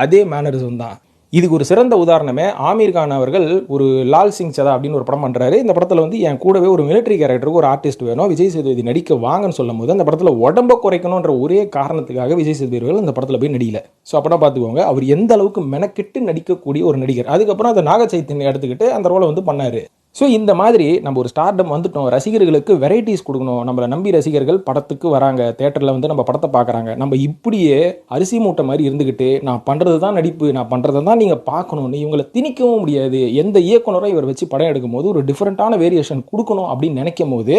Speaker 1: அதே மேனரிசம் தான். இதுக்கு ஒரு சிறந்த உதாரணமே ஆமீர் கான் அவர்கள் ஒரு லால் சிங் சதா அப்படின்னு ஒரு படம் பண்ணுறாரு. இந்த படத்தில் வந்து என் கூடவே ஒரு மிலிட்டரி கேரக்டருக்கு ஒரு ஆர்டிஸ்ட் வேணும், விஜய் சேதுபதி நடிக்க வாங்கன்னு சொல்லும் போது அந்த படத்தில் உடம்ப குறைக்கணுன்ற ஒரே காரணத்துக்காக விஜய் சேதுபதி அவர்கள் இந்த படத்தில் போய் நடிக்கல. ஸோ அப்படின்னா பார்த்துக்கோங்க அவர் எந்த அளவுக்கு மெனக்கெட்டு நடிக்கக்கூடிய ஒரு நடிகர். அதுக்கப்புறம் அந்த நாக சைத்தன்யம் எடுத்துக்கிட்டு அந்த ரோலை வந்து பண்ணார். ஸோ இந்த மாதிரி நம்ம ஒரு ஸ்டார்டம் வந்துட்டோம், ரசிகர்களுக்கு வெரைட்டிஸ் கொடுக்கணும், நம்மளை நம்பி ரசிகர்கள் படத்துக்கு வராங்க, தேட்டரில் வந்து நம்ம படத்தை பார்க்குறாங்க, நம்ம இப்படியே அரிசி மூட்டை மாதிரி இருந்துக்கிட்டு நான் பண்ணுறது தான் நடிப்பு, நான் பண்ணுறது தான் நீங்கள் பார்க்கணும்னு இவங்களை திணிக்கவும் முடியாது. எந்த இயக்குனரும் இவர் வச்சு படம் எடுக்கும் போது ஒரு டிஃப்ரெண்ட்டான வேரியேஷன் கொடுக்கணும் அப்படின்னு நினைக்கும் போது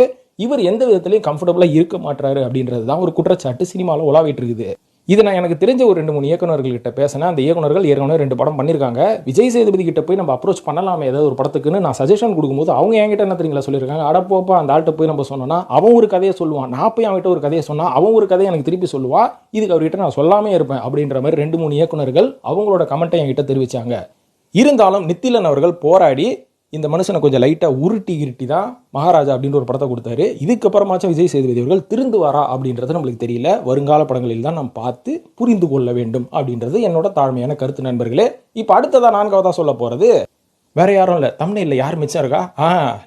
Speaker 1: இவர் எந்த விதத்துலையும் கம்ஃபர்டபுளாக இருக்க மாட்டாரு அப்படின்றது தான் ஒரு குற்றச்சாட்டு சினிமாவில் உலாவிட்டு இருக்குது. இதை நான் எனக்கு தெரிஞ்ச ஒரு 2-3 இயக்குநர்கள்கிட்ட பேசினேன். அந்த இயக்குநர்கள் ஏற்கனவே 2 படம் பண்ணியிருக்காங்க. விஜய் சேதுபதி கிட்ட போய் நம்ம அப்ரோச் பண்ணலாமே ஏதாவது ஒரு படத்துக்குன்னு நான் சஜஷன் கொடுக்கும்போது அவங்க என்கிட்ட என்ன தெரியுங்களா சொல்லியிருக்காங்க, அடப்போப்பா அந்த ஆள்கிட்ட போய் நம்ம சொன்னோன்னா அவன் ஒரு கதையை சொல்லுவான், நான் போய் அவன்கிட்ட ஒரு கதையை சொன்னால் அவன் ஒரு கதையை எனக்கு திருப்பி சொல்லுவா, இதுக்கு அவர்கிட்ட நான் சொல்லாமே இருப்பேன் அப்படின்ற மாதிரி 2-3 இயக்குநர்கள் அவங்களோட கமெண்ட்டை என்கிட்ட தெரிவித்தாங்க. இருந்தாலும் நித்திலன் அவர்கள் போராடி இந்த மனுஷனை கொஞ்சம் லைட்டாக உருட்டி தான் மகாராஜா அப்படின்ற ஒரு படத்தை கொடுத்தாரு. இதுக்கப்புறமாச்சும் விஜய் சேதுபதி அவர்கள் திருந்துவாரா அப்படின்றது நம்மளுக்கு தெரியல. வருங்கால படங்களில் தான் நாம் பார்த்து புரிந்து கொள்ள வேண்டும் அப்படின்றது என்னோட தாழ்மையான கருத்து நண்பர்களே. இப்போ அடுத்ததான் 4வதா சொல்ல போகிறது வேற யாரும் இல்லை, தமிழில் யார் மிச்சம் இருக்கா,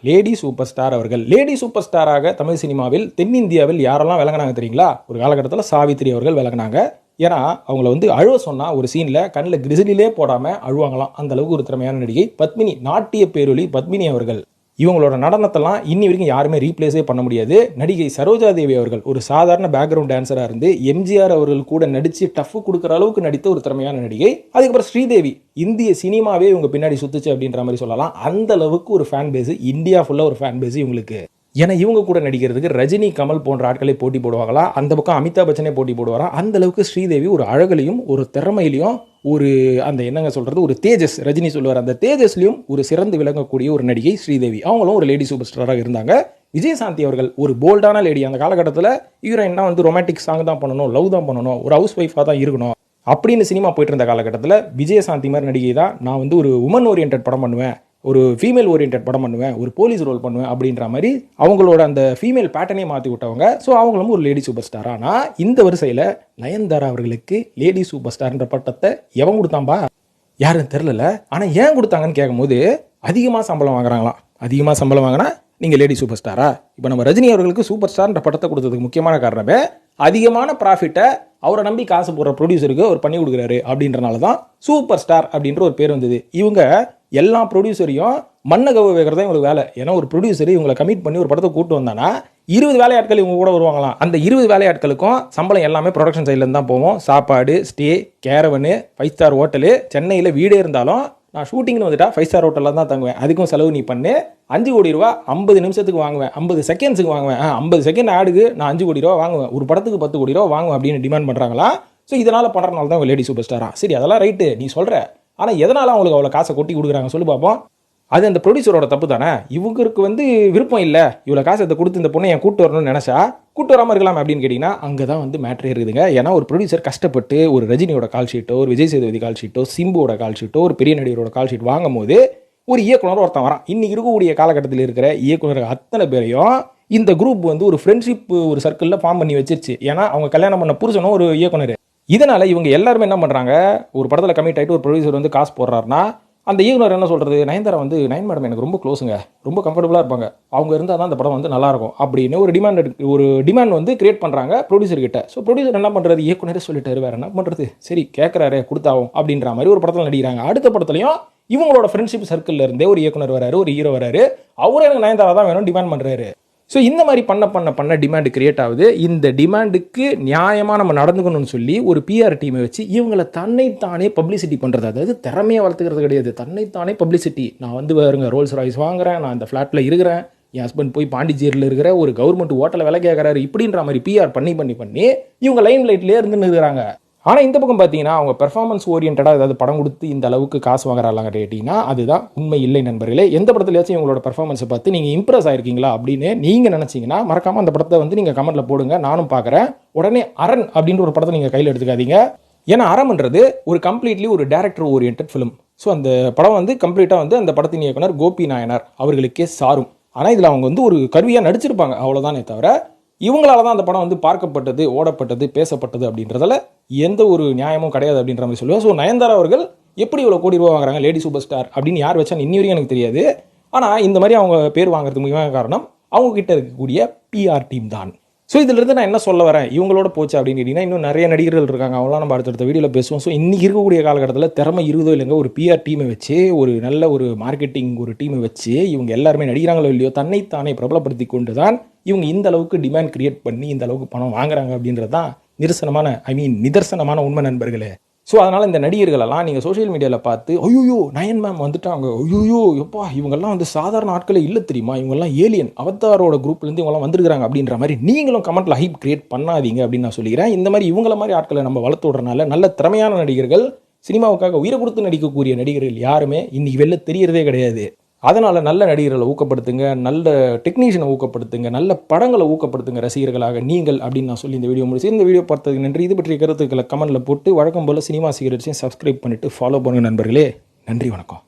Speaker 1: லேடி சூப்பர் ஸ்டார் அவர்கள். லேடி சூப்பர் ஸ்டாராக தமிழ் சினிமாவில் தென்னிந்தியாவில் யாரெல்லாம் விளங்கினாங்க தெரியுங்களா? ஒரு காலகட்டத்தில் சாவித்திரி அவர்கள் விளங்கினாங்க. ஏன்னா அவங்கள வந்து அழுவ சொன்னால் ஒரு சீனில் கண்ணில் கிரிசிலே போடாமல் அழுவாங்களாம், அந்த அளவுக்கு ஒரு திறமையான நடிகை. பத்மினி, நாட்டிய பேரொளி பத்மினி அவர்கள். இவங்களோட நடனத்தெல்லாம் இன்னி வரைக்கும் யாருமே ரீப்ளேஸே பண்ண முடியாது. நடிகை சரோஜா தேவி அவர்கள் ஒரு சாதாரண பேக்ரவுண்ட் டான்ஸராக இருந்து எம்ஜிஆர் அவர்கள் கூட நடித்து டஃப் கொடுக்குற அளவுக்கு நடித்த ஒரு திறமையான நடிகை. அதுக்கப்புறம் ஸ்ரீதேவி, இந்திய சினிமாவே இவங்க பின்னாடி சுத்துச்சு அப்படின்ற மாதிரி சொல்லலாம். அந்த அளவுக்கு ஒரு ஃபேன் பேஸ், இந்தியா ஃபுல்லாக ஒரு ஃபேன் பேஸ் இவங்களுக்கு. ஏன்னா இவங்க கூட நடிக்கிறதுக்கு ரஜினி, கமல் போன்ற ஆட்களை போட்டி போடுவாங்களா, அந்த பக்கம் அமிதாப் பச்சனே போட்டி போடுவாரா. அந்த அளவுக்கு ஸ்ரீதேவி ஒரு அழகுலையும் ஒரு திறமையிலையும் ஒரு அந்த என்னங்க சொல்கிறது ஒரு தேஜஸ், ரஜினி சொல்லுவார் அந்த தேஜஸ்லையும் ஒரு சிறந்து விளங்கக்கூடிய ஒரு நடிகை ஸ்ரீதேவி. அவங்களும் ஒரு லேடி சூப்பர் ஸ்டாராக இருந்தாங்க. விஜயசாந்தி அவர்கள் ஒரு போல்டான லேடி. அந்த காலகட்டத்தில் ஹீரோயின்னா வந்து ரொமான்டிக் சாங் தான் பண்ணணும், லவ் தான் பண்ணணும், ஒரு ஹவுஸ் ஒய்ஃபாக தான் இருக்கணும் அப்படின்னு சினிமா போயிட்டு இருந்த காலகட்டத்தில் விஜயசாந்தி மாதிரி நடிகை தான் நான் வந்து ஒரு உமன் ஓரியன்ட் படம் பண்ணுவேன், ஒரு ஃபீமேல் ஓரியன்ட் படம் பண்ணுவேன், ஒரு போலீஸ் ரோல் பண்ணுவேன் அப்படின்ற மாதிரி அவங்களோட அந்த ஃபீமேல் பேட்டர்னே மாற்றி விட்டவங்க. ஸோ அவங்களும் ஒரு லேடி சூப்பர் ஸ்டார். ஆனால் இந்த வரிசையில் நயன்தாரா அவர்களுக்கு லேடி சூப்பர் ஸ்டார்ன்ற பட்டத்தை எவன் கொடுத்தாம்பா யாருன்னு தெரில. ஆனால் ஏன் கொடுத்தாங்கன்னு கேட்கும்போது அதிகமாக சம்பளம் வாங்குறாங்களாம். அதிகமாக சம்பளம் வாங்கினா நீங்கள் லேடி சூப்பர் ஸ்டாரா? இப்போ நம்ம ரஜினி அவர்களுக்கு சூப்பர் ஸ்டார்ன்ற பட்டத்தை கொடுத்ததுக்கு முக்கியமான காரணமே அதிகமான ப்ராஃபிட்டை அவரை நம்பி காசு போடுற ப்ரொடியூசருக்கு அவர் பண்ணி கொடுக்குறாரு அப்படின்றனால தான் சூப்பர் ஸ்டார் அப்படின்ற ஒரு பேர் வந்தது. இவங்க எல்லா ப்ரொடியூசரையும் மண்ணை கவ வைக்கிறதா இவங்களுக்கு வேலை. ஏன்னா ஒரு ப்ரொடியூசர் இவங்களை கமிட் பண்ணி ஒரு படத்தை கூட்டு வந்தானா 20 வேலையாட்கள் இவங்க கூட வருவாங்களாம். அந்த 20 வேலையாட்களுக்கும் சம்பளம் எல்லாமே ப்ரொடக்ஷன் சைட்லேருந்து தான் போவோம். சாப்பாடு, ஸ்டே, கேரவனு, 5 ஸ்டார் ஹோட்டலு, சென்னையில் வீடே இருந்தாலும் நான் ஷூட்டிங்னு வந்துட்டா 5 ஸ்டார் ஹோட்டலில் தான் தங்குவேன், அதுக்கும் செலவு நீ பண்ணு, 5 கோடி ரூபா 50 நிமிஷத்துக்கு வாங்குவேன், 50 செகண்ட்ஸுக்கு வாங்குவேன், 50 செகண்ட் ஆடுக்கு நான் 5 கோடி ரூபா வாங்குவேன், ஒரு படத்துக்கு 10 கோடி ரூபா வாங்குவேன் அப்படின்னு டிமாண்ட் பண்ணுறாங்களா. ஸோ இதனால் பண்ணுறதுனால தான் லேடி சூப்பர் ஸ்டாரா? சரி, அதெல்லாம் ரைட்டு நீ சொல்கிற. ஆனால் எதனால் அவங்களுக்கு அவ்வளோ காசை கொட்டி கொடுக்குறாங்க சொல்லு பார்ப்போம். அது அந்த ப்ரொடியூசரோட தப்பு தானே. இவங்களுக்கு வந்து விருப்பம் இல்லை, இவ்வளோ காசை கொடுத்து இந்த பொண்ணை என் கூட்டு வரணும்னு நினச்சா கூட்டு வராமல் இருக்கலாம் அப்படின்னு கேட்டிங்கன்னா அங்கே தான் வந்து மேட்ரே இருக்குதுங்க. ஏன்னா ஒரு ப்ரொடியூசர் கஷ்டப்பட்டு ஒரு ரஜினியோட கால் ஷீட்டோ, ஒரு விஜய் சேதுபதி கால் ஷீட்டோ, சிம்புவோட கால் ஷீட்டோ, ஒரு பெரிய நடிகரோட கால் ஷீட் வாங்கும் போது ஒரு இயக்குனர் ஒருத்தன் வரான். இன்னைக்கு இருக்கக்கூடிய காலகட்டத்தில் இருக்கிற இயக்குனர்கள் அத்தனை பேரையும் இந்த குரூப் வந்து ஒரு ஃப்ரெண்ட்ஷிப் ஒரு சர்க்கிளில் ஃபார்ம் பண்ணி வச்சிருச்சு. ஏன்னா அவங்க கல்யாணம் பண்ண புருஷனும் ஒரு இயக்குனர். இதனால் இவங்க எல்லாருமே என்ன பண்ணுறாங்க, ஒரு படத்தில் கமிட் ஆகிட்டு ஒரு ப்ரொடியூசர் வந்து காசு போடுறாருன்னா அந்த இயக்குனர் என்ன சொல்கிறது, நயன்தாரா வந்து நயன் மேடம் எனக்கு ரொம்ப க்ளோஸுங்க, ரொம்ப கம்ஃபர்டபுளாக இருப்பாங்க, அவங்க இருந்தால் தான் அந்த படம் வந்து நல்லாயிருக்கும் அப்படின்னு ஒரு டிமாண்ட் வந்து கிரியேட் பண்ணுறாங்க ப்ரொடியூசர் கிட்ட. ஸோ ப்ரொடியூசர் என்ன பண்ணுறது, இயக்குனரே சொல்லிட்டாரு, வேறு என்ன பண்ணுறது, சரி கேட்குறாரு கொடுத்தாவும் அப்படின்ற மாதிரி ஒரு படத்தில் நடிக்கிறாங்க. அடுத்த படத்துலையும் இவங்களோட ஃப்ரெண்ட்ஷிப் சர்க்கிளில் இருந்தே ஒரு இயக்குனர் வராரு, ஒரு ஹீரோ வராரு, அவரே எனக்கு நயன்தாரா தான் வேணும் டிமாண்ட் பண்ணுறாரு. ஸோ இந்த மாதிரி பண்ண டிமாண்டு கிரியேட் ஆகுது. இந்த டிமாண்டுக்கு நியாயமாக நம்ம நடந்துக்கணும்னு சொல்லி ஒரு பிஆர் டீமை வச்சு இவங்களை தன்னைத்தானே பப்ளிசிட்டி பண்ணுறது. அதாவது திறமையை வளர்த்துக்கிறது கிடையாது, தன்னைத்தானே பப்ளிசிட்டி. நான் வந்து வேறுங்க ரோல்ஸ் ராய்ஸ் வாங்குறேன், நான் இந்த ஃப்ளாட்டில் இருக்கிறேன், என் ஹஸ்பண்ட் போய் பாண்டிச்சேரியில் இருக்கிற ஒரு கவர்மெண்ட் ஹோட்டலில் வேலை கேட்குறாரு, இப்படின்ற மாதிரி பிஆர் பண்ணி இவங்க லைம் லைட்லேயே இருந்துன்னு இருக்கிறாங்க. ஆனால் இந்த பக்கம் பார்த்தீங்கன்னா அவங்க பெர்ஃபார்மன்ஸ் ஓரியன்டாக ஏதாவது படம் கொடுத்து இந்த அளவுக்கு காசு வாங்குறாங்க கேட்டிங்கன்னா அதுதான் உண்மை இல்லை நண்பர்களே. எந்த படத்துலையாச்சும் இவங்களோட பெர்ஃபார்மன்ஸை பார்த்து நீங்கள் இம்ப்ரெஸ் ஆயிருக்கீங்களா அப்படின்னு நீங்கள் நினச்சிங்கன்னா மறக்காமல் அந்த படத்தை வந்து நீங்கள் கமெண்ட்டில் போடுங்க, நானும் பார்க்குறேன். உடனே அரண் அப்படின்ற ஒரு படத்தை நீங்கள் கையில் எடுத்துக்காதீங்க. ஏன்னா அறம்ன்றது ஒரு கம்ப்ளீட்லி ஒரு டேரக்டர் ஓரியன்ட் ஃபிலிம். ஸோ அந்த படம் வந்து கம்ப்ளீட்டாக வந்து அந்த படத்தின் இயக்குனர் கோபி நாயனார் அவர்களுக்கே சாரும். ஆனால் இதில் அவங்க வந்து ஒரு கருவியாக நடிச்சிருப்பாங்க, அவ்வளோதானே தவிர இவங்களால தான் அந்த படம் வந்து பார்க்கப்பட்டது, ஓடப்பட்டது, பேசப்பட்டது அப்படின்றதால எந்த ஒரு நியாயமும் கிடையாது அப்படின்ற மாதிரி சொல்லுவேன். ஸோ நயன்தாரா அவர்கள் எப்படி இவ்வளோ கோடி ரூபா வாங்குறாங்க, லேடி சூப்பர் ஸ்டார் அப்படின்னு யார் வச்சான்னு இன்னி வரைக்கும் எனக்கு தெரியாது. ஆனால் இந்த மாதிரி அவங்க பேர் வாங்குறதுக்கு முக்கியமான காரணம் அவங்க கிட்ட இருக்கக்கூடிய பிஆர் டீம் தான். ஸோ இதிலிருந்து நான் என்ன சொல்ல வரேன், இவங்களோட போச்சு அப்படின்னு கேட்டிங்கன்னா இன்னும் நிறைய நடிகர்கள் இருக்காங்க, அவங்களாம் நம்ம அடுத்தடுத்த வீடியோவில் பேசுவோம். ஸோ இன்றைக்கி இருக்கக்கூடிய காலகட்டத்தில் திறமை இருதோ இல்லைங்க, ஒரு பிஆர் டீமை வச்சு ஒரு நல்ல ஒரு மார்க்கெட்டிங் ஒரு டீமை வச்சு இவங்க எல்லாருமே நடிக்கிறாங்களோ இல்லையோ தன்னைத்தானே பிரபலப்படுத்தி கொண்டு தான் இவங்க இந்த அளவுக்கு டிமாண்ட் கிரியேட் பண்ணி இந்த அளவுக்கு பணம் வாங்குறாங்க அப்படின்றது தான் நிதர்சனமான உண்மை நண்பர்களே. ஸோ அதனால் இந்த நடிகர்களெல்லாம் நீங்கள் சோஷியல் மீடியாவில் பார்த்து ஐயோ நயன் மேம் வந்துட்டாங்க, ஐயோ எப்பா இவங்கெல்லாம் வந்து சாதாரண ஆட்களே இல்லை தெரியுமா, இவங்கெல்லாம் ஏலியன் அவதாரோட குரூப்லேருந்து இவங்கெல்லாம் வந்துருக்காங்க அப்படின்ற மாதிரி நீங்களும் கமெண்ட்டில் ஹைப் கிரியேட் பண்ணாதீங்க அப்படின்னு நான் சொல்லிக்கிறேன். இந்த மாதிரி இவங்கள மாதிரி ஆட்களை நம்ம வளர்த்து விடுறதுனால நல்ல திறமையான நடிகர்கள், சினிமாவுக்காக உயிரை கொடுத்து நடிக்கக்கூடிய நடிகர்கள் யாருமே இன்றைக்கி வெளில தெரியறதே கிடையாது. அதனால் நல்ல நடிகர்களை ஊக்கப்படுத்துங்க, நல்ல டெக்னீஷியனை ஊக்கப்படுத்துங்க, நல்ல படங்களை ஊக்கப்படுத்துங்க ரசிகர்களாக நீங்கள் அப்படின்னு நான் சொல்லி இந்த வீடியோ முடிச்சு. இந்த வீடியோ பார்த்ததுக்கு நன்றி. இது பற்றிய கருத்துக்களை கமெண்ட்டில் போட்டு வழக்கம் போல் சினிமா சீக்ரெட்ஸையும் சப்ஸ்கிரைப் பண்ணிவிட்டு ஃபாலோ பண்ணுங்கள் நண்பர்களே. நன்றி, வணக்கம்.